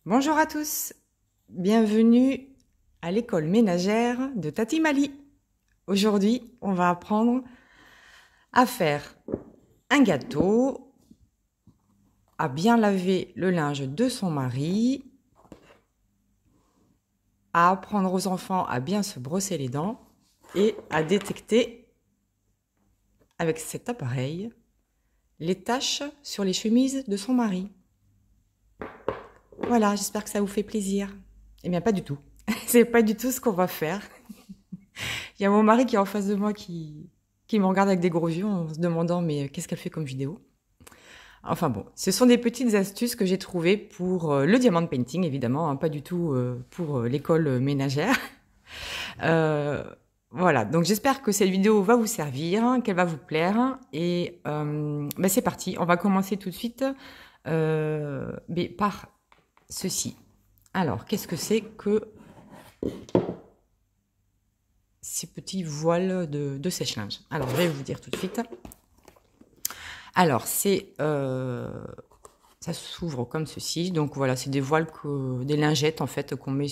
Bonjour à tous, bienvenue à l'école ménagère de Tati Mali. Aujourd'hui, on va apprendre à faire un gâteau, à bien laver le linge de son mari, à apprendre aux enfants à bien se brosser les dents et à détecter avec cet appareil les taches sur les chemises de son mari. Voilà, j'espère que ça vous fait plaisir. Eh bien, pas du tout. C'est pas du tout ce qu'on va faire. Il y a mon mari qui est en face de moi qui me regarde avec des gros yeux en se demandant mais qu'est-ce qu'elle fait comme vidéo. Enfin bon, ce sont des petites astuces que j'ai trouvées pour le diamant painting évidemment, hein, pas du tout pour l'école ménagère. Euh, voilà, donc j'espère que cette vidéo va vous servir, qu'elle va vous plaire et ben c'est parti, on va commencer tout de suite mais par ceci. Alors, qu'est-ce que c'est que ces petits voiles de sèche-linge? Alors, je vais vous dire tout de suite. Alors, ça s'ouvre comme ceci. Donc voilà, c'est des voiles, des lingettes en fait qu'on met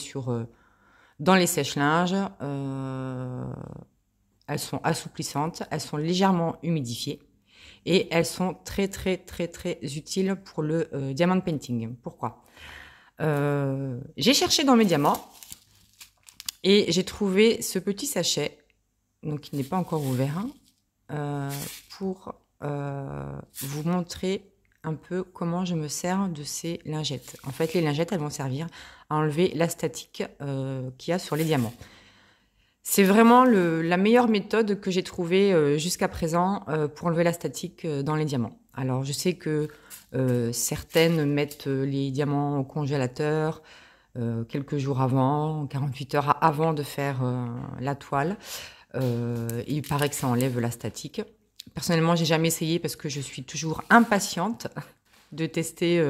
dans les sèche-linges. Elles sont assouplissantes, elles sont légèrement humidifiées et elles sont très très très très utiles pour le diamant painting. Pourquoi? J'ai cherché dans mes diamants et j'ai trouvé ce petit sachet, donc il n'est pas encore ouvert, pour vous montrer un peu comment je me sers de ces lingettes. En fait, les lingettes, elles vont servir à enlever la statique qu'il y a sur les diamants. C'est vraiment la meilleure méthode que j'ai trouvée jusqu'à présent pour enlever la statique dans les diamants. Alors, je sais que certaines mettent les diamants au congélateur quelques jours avant, 48 heures avant de faire la toile. Il paraît que ça enlève la statique. Personnellement, j'ai jamais essayé parce que je suis toujours impatiente de tester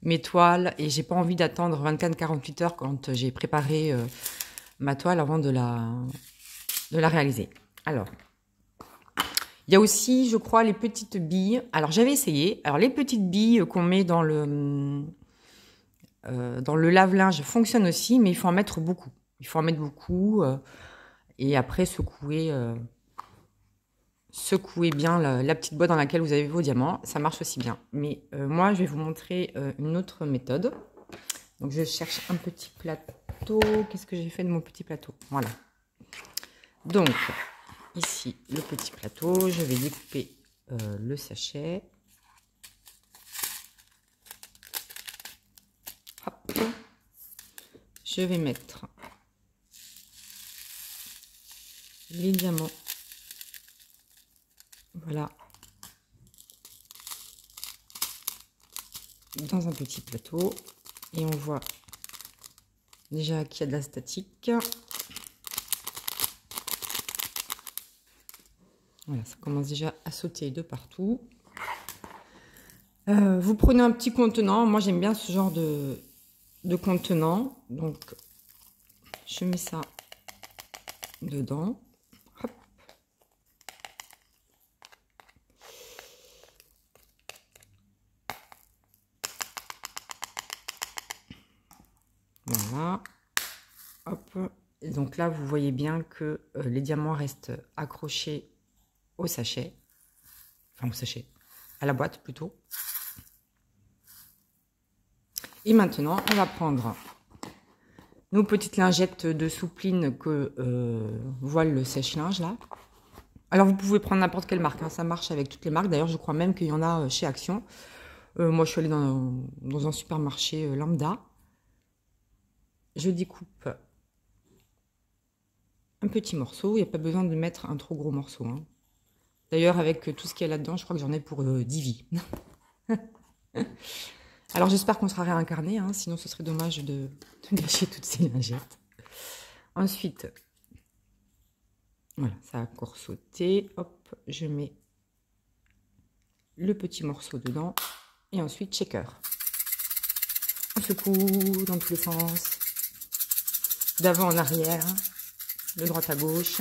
mes toiles et j'ai pas envie d'attendre 24-48 heures quand j'ai préparé ma toile avant de la réaliser. Alors, il y a aussi, je crois, les petites billes. Alors, j'avais essayé. Alors, les petites billes qu'on met dans le lave-linge fonctionnent aussi, mais il faut en mettre beaucoup. Il faut en mettre beaucoup et après secouez bien la petite boîte dans laquelle vous avez vos diamants, ça marche aussi bien. Mais moi, je vais vous montrer une autre méthode. Donc, je cherche un petit plateau. Qu'est-ce que j'ai fait de mon petit plateau? Voilà. Donc, ici, le petit plateau. Je vais découper le sachet. Hop. Je vais mettre les diamants. Voilà. Dans un petit plateau. Et on voit déjà qu'il y a de la statique. Voilà, ça commence déjà à sauter de partout. Vous prenez un petit contenant. Moi, j'aime bien ce genre de contenant. Donc, je mets ça dedans. Hop. Voilà. Hop. Et donc là, vous voyez bien que les diamants restent accrochés au sachet. Enfin, au sachet. À la boîte, plutôt. Et maintenant, on va prendre nos petites lingettes de soupline que voile le sèche-linge, là. Alors, vous pouvez prendre n'importe quelle marque. Hein, ça marche avec toutes les marques. D'ailleurs, je crois même qu'il y en a chez Action. Moi, je suis allée dans un supermarché lambda. Je découpe un petit morceau. Il n'y a pas besoin de mettre un trop gros morceau. Hein. D'ailleurs, avec tout ce qu'il y a là-dedans, je crois que j'en ai pour 10 vies. Alors, j'espère qu'on sera réincarné. Hein, sinon, ce serait dommage de gâcher toutes ces lingettes. Ensuite, voilà, ça a encore sauté. Hop, je mets le petit morceau dedans. Et ensuite, shaker. On secoue dans tous les sens. D'avant en arrière. De droite à gauche.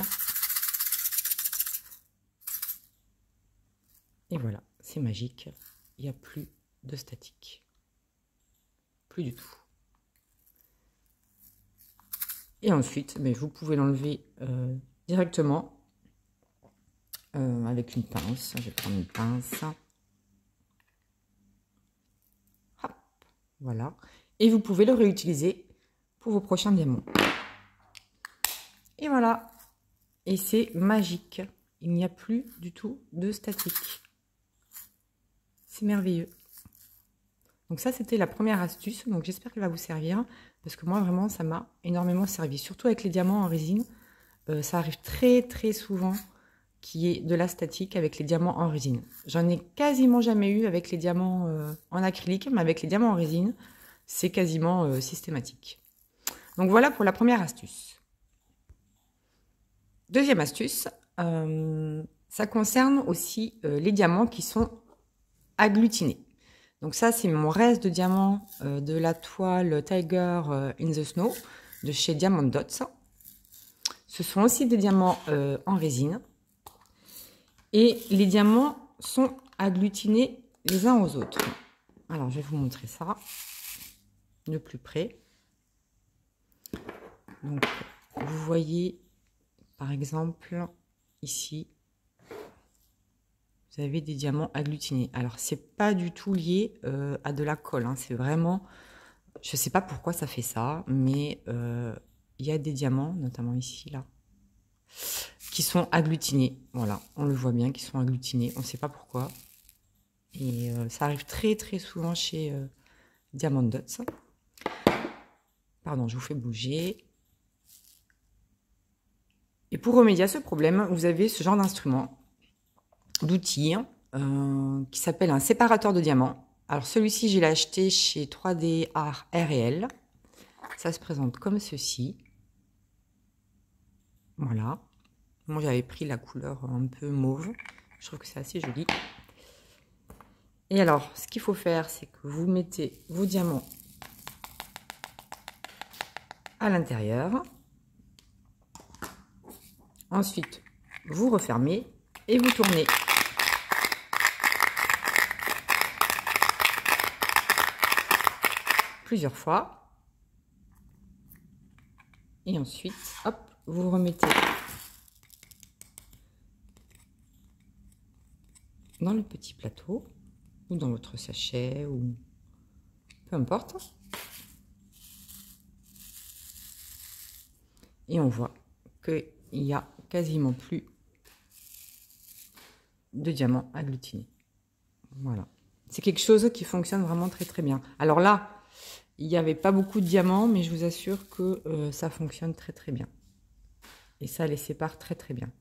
Et voilà, c'est magique. Il n'y a plus de statique. Plus du tout. Et ensuite, mais vous pouvez l'enlever directement avec une pince. Je vais prendre une pince. Hop, voilà. Et vous pouvez le réutiliser pour vos prochains diamants. Et voilà. Et c'est magique. Il n'y a plus du tout de statique. C'est merveilleux. Donc ça, c'était la première astuce. Donc j'espère qu'elle va vous servir. Parce que moi, vraiment, ça m'a énormément servi. Surtout avec les diamants en résine. Ça arrive très, très souvent qu'il y ait de la statique avec les diamants en résine. J'en ai quasiment jamais eu avec les diamants en acrylique. Mais avec les diamants en résine, c'est quasiment systématique. Donc voilà pour la première astuce. Deuxième astuce, ça concerne aussi les diamants qui sont agglutinés. Donc ça, c'est mon reste de diamants de la toile Tiger in the Snow de chez Diamond Dots. Ce sont aussi des diamants en résine. Et les diamants sont agglutinés les uns aux autres. Alors, je vais vous montrer ça de plus près. Donc, vous voyez, par exemple, ici, vous avez des diamants agglutinés. Alors, c'est pas du tout lié à de la colle. Hein. C'est vraiment, je sais pas pourquoi ça fait ça, mais il y a des diamants, notamment ici, là, qui sont agglutinés. Voilà, on le voit bien, qui sont agglutinés. On ne sait pas pourquoi. Et ça arrive très très souvent chez Diamond Dots. Pardon, je vous fais bouger. Et pour remédier à ce problème, vous avez ce genre d'instrument, d'outil, qui s'appelle un séparateur de diamants. Alors celui-ci, je l'ai acheté chez 3D Art R&L. Ça se présente comme ceci. Voilà. Moi, j'avais pris la couleur un peu mauve. Je trouve que c'est assez joli. Et alors, ce qu'il faut faire, c'est que vous mettez vos diamants à l'intérieur. Ensuite, vous refermez et vous tournez. Plusieurs fois. Et ensuite, hop, vous remettez dans le petit plateau ou dans votre sachet ou peu importe. Et on voit qu'il n'y a quasiment plus de diamants agglutinés. Voilà. C'est quelque chose qui fonctionne vraiment très très bien. Alors là, il n'y avait pas beaucoup de diamants, mais je vous assure que ça fonctionne très très bien. Et ça les sépare très très bien.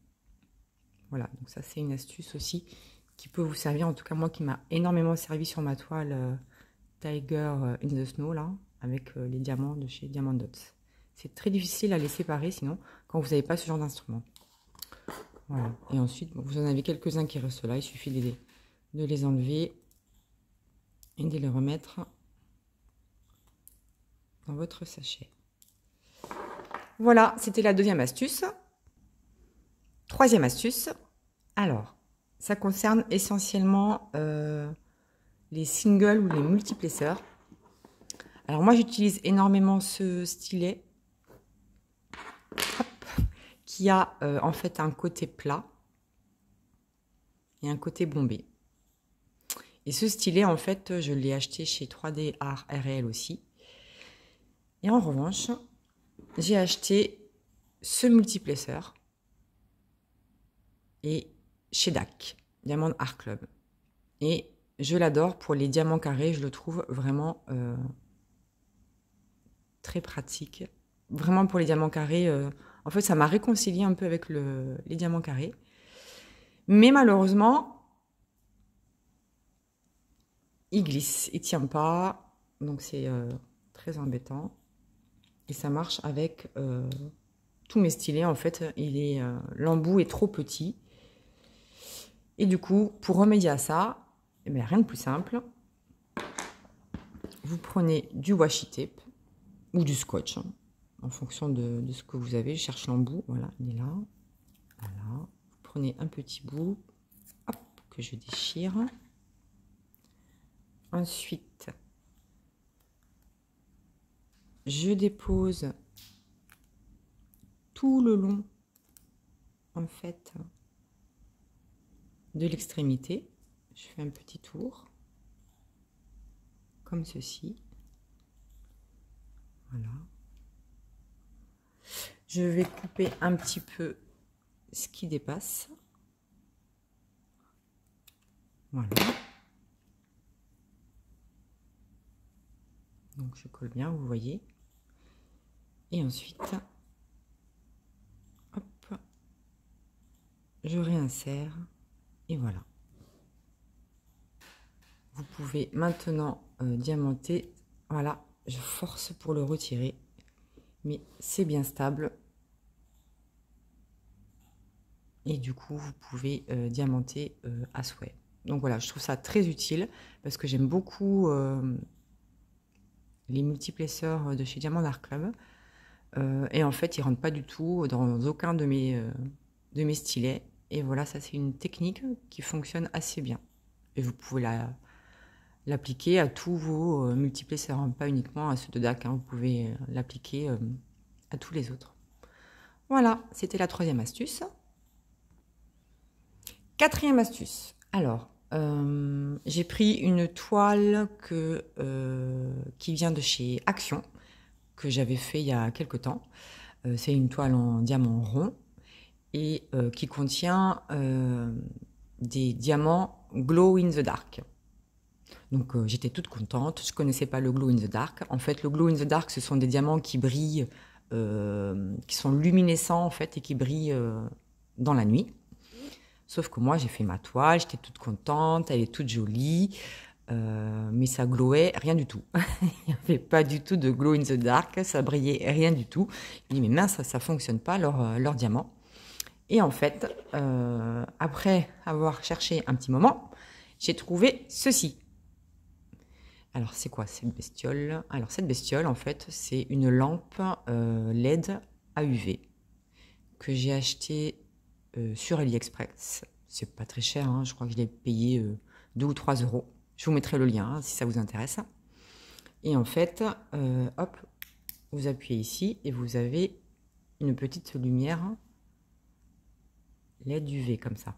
Voilà, donc ça c'est une astuce aussi qui peut vous servir, en tout cas moi qui m'a énormément servi sur ma toile Tiger in the Snow, là, avec les diamants de chez Diamond Dots. C'est très difficile à les séparer sinon, quand vous n'avez pas ce genre d'instrument. Voilà, et ensuite, bon, vous en avez quelques-uns qui restent là, il suffit de les enlever et de les remettre dans votre sachet. Voilà, c'était la deuxième astuce. Troisième astuce, alors, ça concerne essentiellement les singles ou les multiplesseurs. Alors moi, j'utilise énormément ce stylet qui a en fait un côté plat et un côté bombé. Et ce stylet, en fait, je l'ai acheté chez 3D Art R&L aussi. Et en revanche, j'ai acheté ce multiplesseur et chez DAC, Diamond Art Club. Et je l'adore pour les diamants carrés, je le trouve vraiment très pratique. Vraiment pour les diamants carrés, en fait ça m'a réconcilié un peu avec les diamants carrés. Mais malheureusement, il glisse, il tient pas, donc c'est très embêtant. Et ça marche avec tous mes stylets, en fait, l'embout est trop petit. Et du coup, pour remédier à ça, eh bien, rien de plus simple. Vous prenez du washi tape ou du scotch, hein, en fonction de ce que vous avez. Je cherche l'embout, voilà, il est là. Voilà. Vous prenez un petit bout, hop, que je déchire. Ensuite, je dépose tout le long, en fait, de l'extrémité. Je fais un petit tour, comme ceci. Voilà. Je vais couper un petit peu ce qui dépasse. Voilà. Donc je colle bien, vous voyez. Et ensuite, hop, je réinsère et voilà. Vous pouvez maintenant diamanter. Voilà, je force pour le retirer, mais c'est bien stable. Et du coup, vous pouvez diamanter à souhait. Donc voilà, je trouve ça très utile parce que j'aime beaucoup les multiplesseurs de chez Diamant Art Club. Et en fait, ils rentrent pas du tout dans aucun de mes stylets. Et voilà, ça c'est une technique qui fonctionne assez bien. Et vous pouvez l'appliquer à tous vos multiplesseurs, hein, pas uniquement à ceux de DAC. Hein, vous pouvez l'appliquer à tous les autres. Voilà, c'était la troisième astuce. Quatrième astuce. Alors, j'ai pris une toile qui vient de chez Action, que j'avais fait il y a quelques temps. C'est une toile en diamant rond et qui contient des diamants glow in the dark. Donc j'étais toute contente, je ne connaissais pas le glow in the dark. En fait, le glow in the dark, ce sont des diamants qui brillent, qui sont luminescents en fait et qui brillent dans la nuit. Sauf que moi, j'ai fait ma toile, j'étais toute contente, elle est toute jolie, mais ça glowait rien du tout. Il n'y avait pas du tout de glow in the dark, ça brillait rien du tout. Je me dis, mais mince, ça ne fonctionne pas, leur diamant. Et en fait, après avoir cherché un petit moment, j'ai trouvé ceci. Alors, c'est quoi cette bestiole? Alors, cette bestiole, en fait, c'est une lampe LED à UV que j'ai achetée sur AliExpress. C'est pas très cher, hein, je crois que je l'ai payé 2 ou 3 euros. Je vous mettrai le lien hein, si ça vous intéresse. Et en fait, hop, vous appuyez ici et vous avez une petite lumière LED UV comme ça.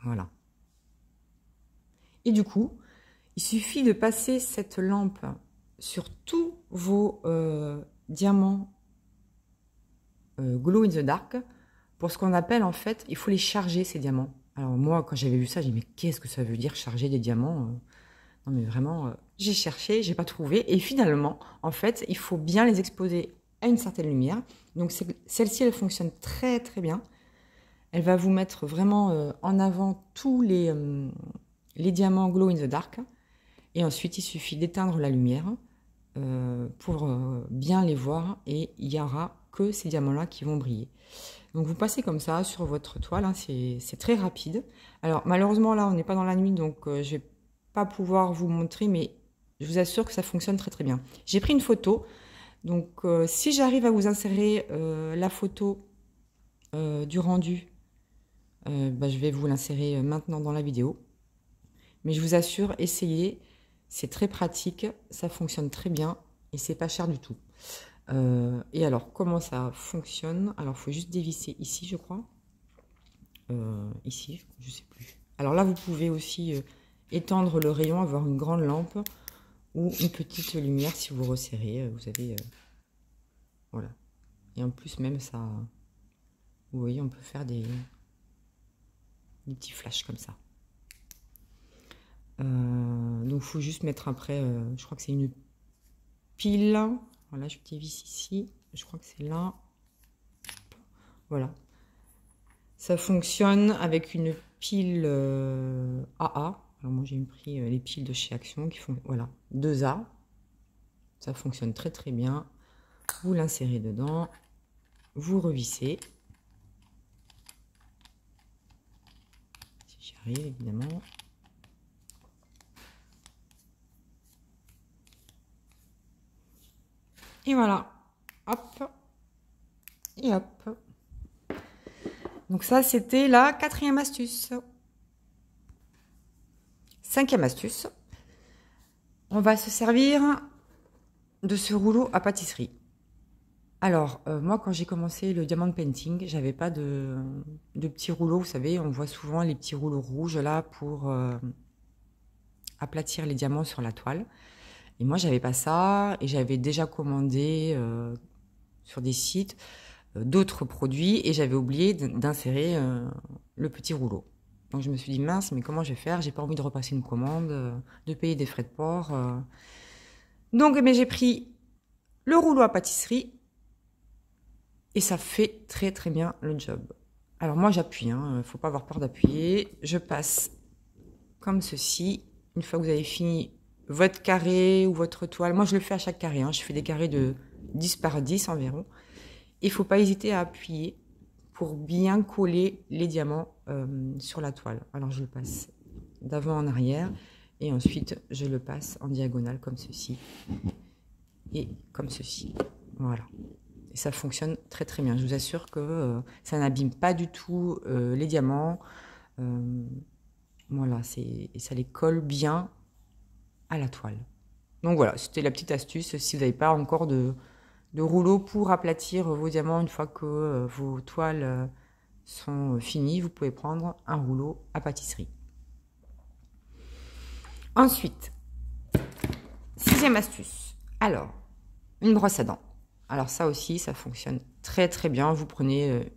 Voilà. Et du coup, il suffit de passer cette lampe sur tous vos diamants glow in the dark pour ce qu'on appelle en fait, il faut les charger ces diamants. Alors moi, quand j'avais vu ça, j'ai dit mais qu'est-ce que ça veut dire charger des diamants? Non mais vraiment, j'ai cherché, j'ai pas trouvé. Et finalement, en fait, il faut bien les exposer à une certaine lumière. Donc celle-ci, elle fonctionne très très bien. Elle va vous mettre vraiment en avant tous les diamants glow in the dark. Et ensuite, il suffit d'éteindre la lumière pour bien les voir. Et il n'y aura que ces diamants-là qui vont briller. Donc vous passez comme ça sur votre toile, hein, c'est très rapide. Alors malheureusement là, on n'est pas dans la nuit, donc je ne vais pas pouvoir vous montrer, mais je vous assure que ça fonctionne très très bien. J'ai pris une photo, donc si j'arrive à vous insérer la photo du rendu, bah, je vais vous l'insérer maintenant dans la vidéo. Mais je vous assure, essayez, c'est très pratique, ça fonctionne très bien et c'est pas cher du tout. Et alors, comment ça fonctionne? Alors, il faut juste dévisser ici, je crois. Ici, je sais plus. Alors là, vous pouvez aussi étendre le rayon, avoir une grande lampe ou une petite lumière si vous resserrez. Vous avez... voilà. Et en plus, même ça... Vous voyez, on peut faire des petits flashs comme ça. Donc, il faut juste mettre après... je crois que c'est une pile... Voilà, je dévisse ici. Je crois que c'est là. Voilà. Ça fonctionne avec une pile AA. Alors moi, j'ai pris les piles de chez Action qui font... Voilà, 2A. Ça fonctionne très très bien. Vous l'insérez dedans. Vous revissez. Si j'y arrive, évidemment. Et voilà, hop, et hop. Donc ça, c'était la quatrième astuce. Cinquième astuce, on va se servir de ce rouleau à pâtisserie. Alors, moi, quand j'ai commencé le diamond painting, j'avais pas de petits rouleaux. Vous savez, on voit souvent les petits rouleaux rouges là pour aplatir les diamants sur la toile. Et moi, j'avais pas ça et j'avais déjà commandé sur des sites d'autres produits et j'avais oublié d'insérer le petit rouleau. Donc je me suis dit mince, mais comment je vais faire? J'ai pas envie de repasser une commande, de payer des frais de port. Donc mais j'ai pris le rouleau à pâtisserie et ça fait très très bien le job. Alors moi j'appuie, hein, faut pas avoir peur d'appuyer. Je passe comme ceci. Une fois que vous avez fini votre carré ou votre toile, moi je le fais à chaque carré, hein, je fais des carrés de 10 par 10 environ. Il ne faut pas hésiter à appuyer pour bien coller les diamants sur la toile. Alors je le passe d'avant en arrière et ensuite je le passe en diagonale comme ceci et comme ceci. Voilà. Et ça fonctionne très très bien. Je vous assure que ça n'abîme pas du tout les diamants. Voilà, ça les colle bien à la toile. Donc voilà, c'était la petite astuce. Si vous n'avez pas encore de rouleau pour aplatir vos diamants une fois que vos toiles sont finies, vous pouvez prendre un rouleau à pâtisserie. Ensuite, 6e astuce. Alors, une brosse à dents. Alors ça aussi, ça fonctionne très très bien. Vous prenez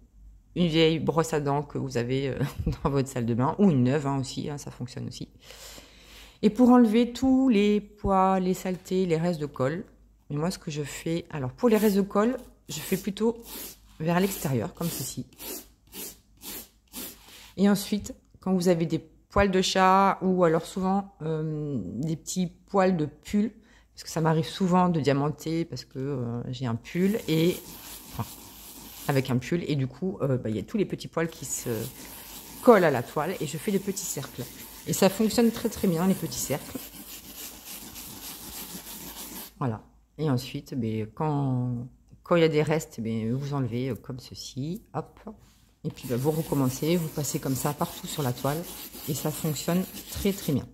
une vieille brosse à dents que vous avez dans votre salle de bain ou une neuve hein, aussi, hein, ça fonctionne aussi. Et pour enlever tous les pois, les saletés, les restes de colle, mais moi ce que je fais, alors pour les restes de colle, je fais plutôt vers l'extérieur comme ceci. Et ensuite, quand vous avez des poils de chat ou alors souvent des petits poils de pull, parce que ça m'arrive souvent de diamanter parce que j'ai un pull et enfin, avec un pull et du coup il y a tous les petits poils qui se collent à la toile et je fais des petits cercles. Et ça fonctionne très très bien les petits cercles. Voilà. Et ensuite, quand il y a des restes, vous enlevez comme ceci. Hop. Et puis vous recommencez, vous passez comme ça partout sur la toile. Et ça fonctionne très très bien.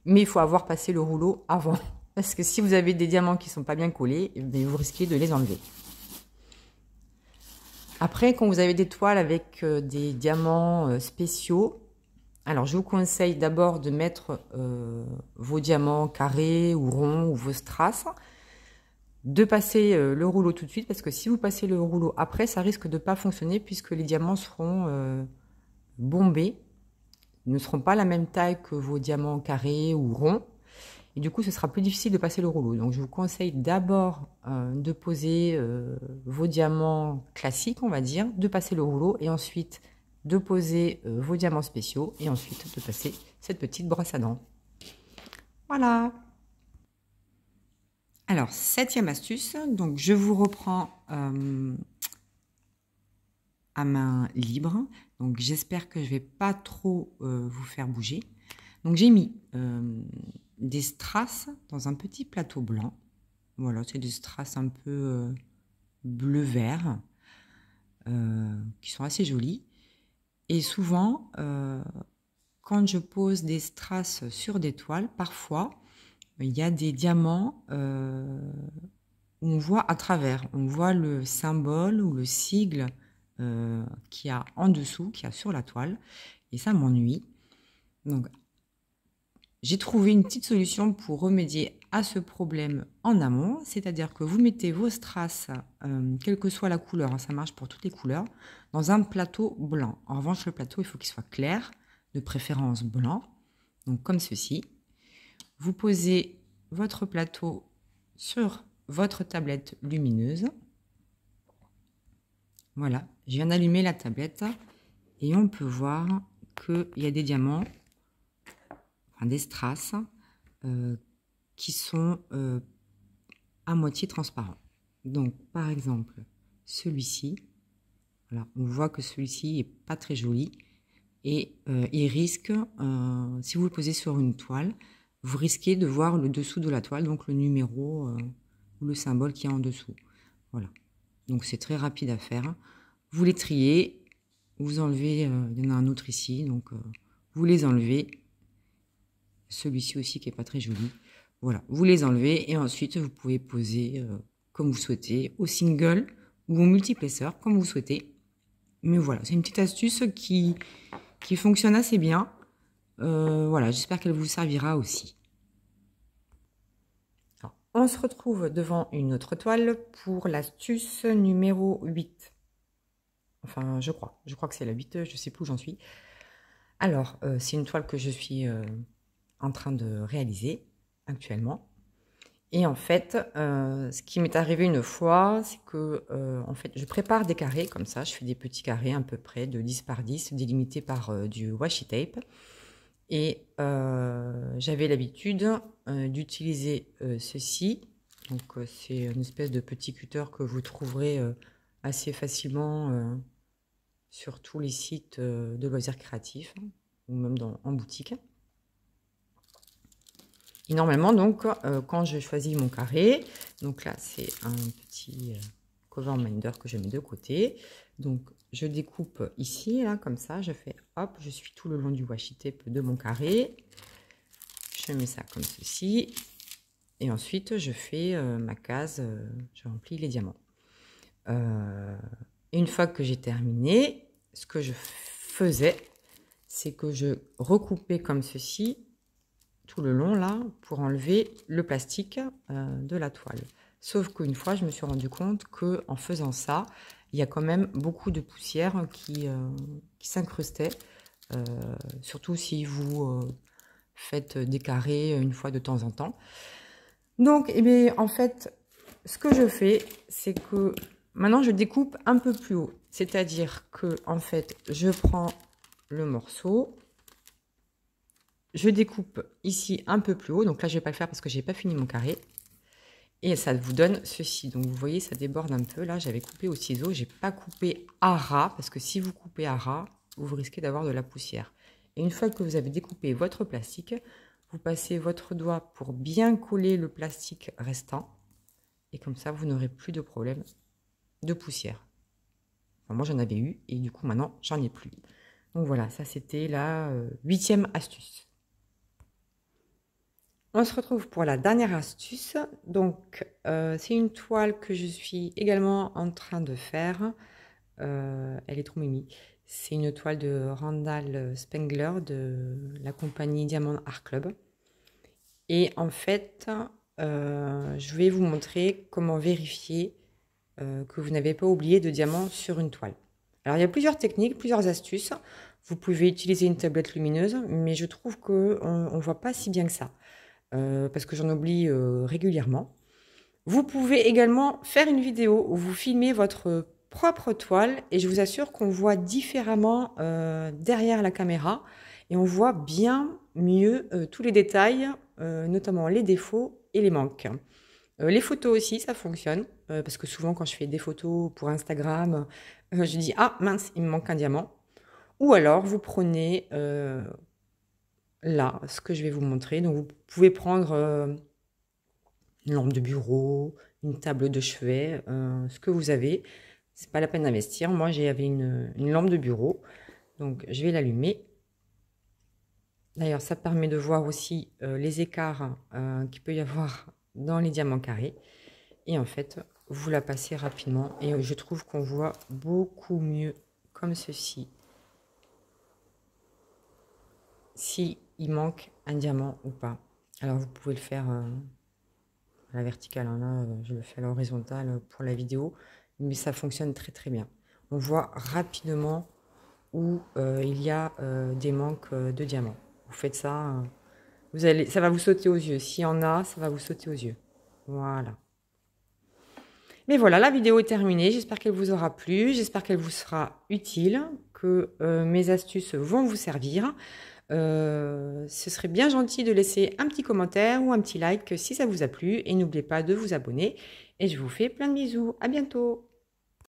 Mais il faut avoir passé le rouleau avant. Parce que si vous avez des diamants qui ne sont pas bien collés, vous risquez de les enlever. Après, quand vous avez des toiles avec des diamants spéciaux, alors je vous conseille d'abord de mettre vos diamants carrés ou ronds ou vos strass, de passer le rouleau tout de suite parce que si vous passez le rouleau après, ça risque de ne pas fonctionner puisque les diamants seront bombés, ils ne seront pas la même taille que vos diamants carrés ou ronds et du coup ce sera plus difficile de passer le rouleau. Donc je vous conseille d'abord de poser vos diamants classiques, on va dire, de passer le rouleau et ensuite de poser vos diamants spéciaux et ensuite de passer cette petite brosse à dents. Voilà. Alors, 7e astuce, donc je vous reprends à main libre. Donc j'espère que je vais pas trop vous faire bouger. Donc j'ai mis des strass dans un petit plateau blanc. Voilà, c'est des strass un peu bleu-vert qui sont assez jolis. Et souvent, quand je pose des strass sur des toiles, parfois, il y a des diamants où on voit à travers. On voit le symbole ou le sigle qu'il y a en dessous, qu'il y a sur la toile. Et ça m'ennuie. Donc, j'ai trouvé une petite solution pour remédier à ce problème en amont. C'est-à-dire que vous mettez vos strass, quelle que soit la couleur, hein, ça marche pour toutes les couleurs, dans un plateau blanc. En revanche, le plateau, il faut qu'il soit clair, de préférence blanc. Donc, comme ceci. Vous posez votre plateau sur votre tablette lumineuse. Voilà, je viens d'allumer la tablette et on peut voir qu'il y a des diamants, enfin des strass, qui sont à moitié transparents. Donc, par exemple, celui-ci, voilà, on voit que celui-ci n'est pas très joli et il risque, si vous le posez sur une toile, vous risquez de voir le dessous de la toile, donc le numéro ou le symbole qui est en dessous. Voilà. Donc c'est très rapide à faire. Vous les triez, vous enlevez, il y en a un autre ici, donc vous les enlevez. Celui-ci aussi qui n'est pas très joli. Voilà, vous les enlevez et ensuite vous pouvez poser comme vous souhaitez, au single ou au multiplesseur, comme vous souhaitez. Mais voilà, c'est une petite astuce qui fonctionne assez bien. Voilà, j'espère qu'elle vous servira aussi. Alors, on se retrouve devant une autre toile pour l'astuce numéro 8. Enfin, je crois que c'est la 8, je ne sais plus où j'en suis. Alors, c'est une toile que je suis en train de réaliser actuellement. Et en fait, ce qui m'est arrivé une fois, c'est que en fait, je prépare des carrés comme ça. Je fais des petits carrés à peu près de 10 par 10, délimités par du washi tape. Et j'avais l'habitude d'utiliser ceci. Donc, c'est une espèce de petit cutter que vous trouverez assez facilement sur tous les sites de loisirs créatifs ou même en boutique. Et normalement, donc, quand je choisis mon carré, donc là, c'est un petit cover minder que je mets de côté. Donc, je découpe ici, là, comme ça. Je fais, hop, je suis tout le long du washi tape de mon carré. Je mets ça comme ceci. Et ensuite, je fais ma case, je remplis les diamants. Et une fois que j'ai terminé, ce que je faisais, c'est que je recoupais comme ceci tout le long là pour enlever le plastique de la toile. Sauf qu'une fois, je me suis rendu compte que en faisant ça, il y a quand même beaucoup de poussière qui s'incrustait, surtout si vous faites des carrés une fois de temps en temps. Donc, eh bien, en fait, ce que je fais, c'est que maintenant je découpe un peu plus haut. C'est-à-dire que, en fait, je prends le morceau, je découpe ici un peu plus haut. Donc là, je ne vais pas le faire parce que je n'ai pas fini mon carré. Et ça vous donne ceci. Donc vous voyez, ça déborde un peu. Là, j'avais coupé au ciseau. Je n'ai pas coupé à ras parce que si vous coupez à ras, vous risquez d'avoir de la poussière. Et une fois que vous avez découpé votre plastique, vous passez votre doigt pour bien coller le plastique restant. Et comme ça, vous n'aurez plus de problème de poussière. Enfin, moi, j'en avais eu et du coup, maintenant, j'en ai plus. Donc voilà, ça c'était la 8e astuce. On se retrouve pour la dernière astuce. Donc, c'est une toile que je suis également en train de faire. Elle est trop mimi. C'est une toile de Randall Spengler de la compagnie Diamond Art Club. Et en fait, je vais vous montrer comment vérifier que vous n'avez pas oublié de diamants sur une toile. Alors, il y a plusieurs techniques, plusieurs astuces. Vous pouvez utiliser une tablette lumineuse, mais je trouve qu'on ne voit pas si bien que ça. Parce que j'en oublie régulièrement. Vous pouvez également faire une vidéo où vous filmez votre propre toile et je vous assure qu'on voit différemment derrière la caméra et on voit bien mieux tous les détails, notamment les défauts et les manques. Les photos aussi, ça fonctionne, parce que souvent quand je fais des photos pour Instagram, je dis « Ah mince, il me manque un diamant ». Ou alors vous prenez là, ce que je vais vous montrer. Donc, vous pouvez prendre une lampe de bureau, une table de chevet, ce que vous avez. C'est pas la peine d'investir. Moi, j'avais une lampe de bureau. Donc, je vais l'allumer. D'ailleurs, ça permet de voir aussi les écarts qu'il peut y avoir dans les diamants carrés. Et en fait, vous la passez rapidement. Et je trouve qu'on voit beaucoup mieux comme ceci. Si il manque un diamant ou pas. Alors, vous pouvez le faire à la verticale. Hein, là, je le fais à l'horizontale pour la vidéo. Mais ça fonctionne très très bien. On voit rapidement où il y a des manques de diamants. Vous faites ça, ça va vous sauter aux yeux. S'il y en a, ça va vous sauter aux yeux. Voilà. Mais voilà, la vidéo est terminée. J'espère qu'elle vous aura plu. J'espère qu'elle vous sera utile, que mes astuces vont vous servir. Ce serait bien gentil de laisser un petit commentaire ou un petit like si ça vous a plu. Et n'oubliez pas de vous abonner. Et je vous fais plein de bisous. À bientôt.